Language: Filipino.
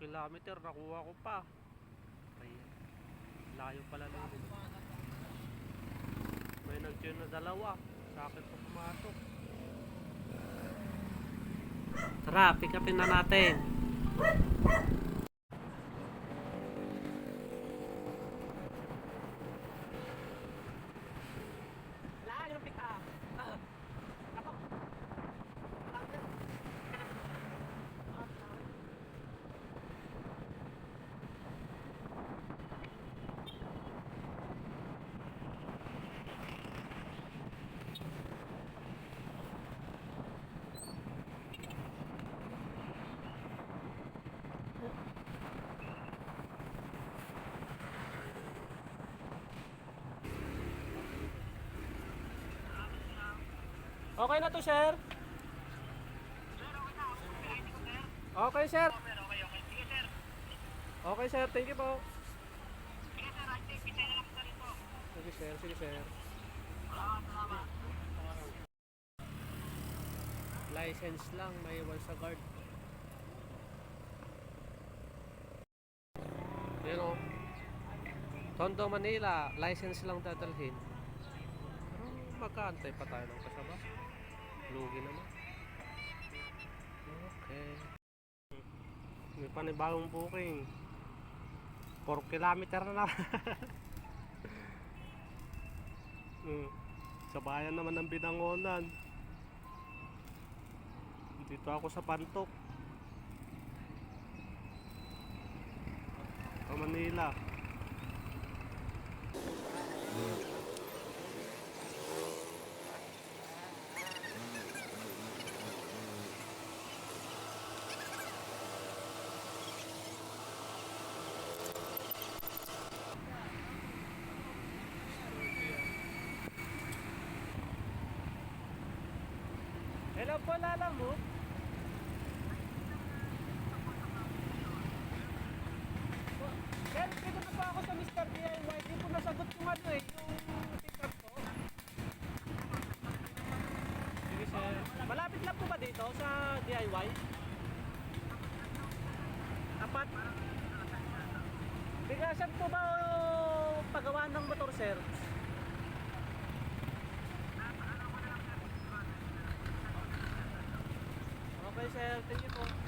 kilometer nakuha ko pa. Ayan. Layo pala na rin. May nag-tune na dalawa. Sa akin pa pumasok. Tara, pick upin na natin. Okay na to, sir. Okay, sir. Okay, sir. Thank you po. Sige, sir. Sige, sir. License lang. May iwan sa guard. Yan o. Tondo, Manila. License lang dadalhin. Pero magkaantay pa tayo ng kasaba. Lugi naman. Okay. May panibagong booking. 4 kilometer na. Sa bayan naman ng Binangonan. Dito ako sa Pantok, sa Manila. Hello po, Lala mo. Sir, dito na pa ako sa Mr. DIY. Di po nasagot yung ano eh, yung pick-up ko. Sige, sir. Malapit lang po ba dito sa DIY? Apat? Bigasan po ba o pagawaan ng motor, sir? Okay, sir. Thank you po.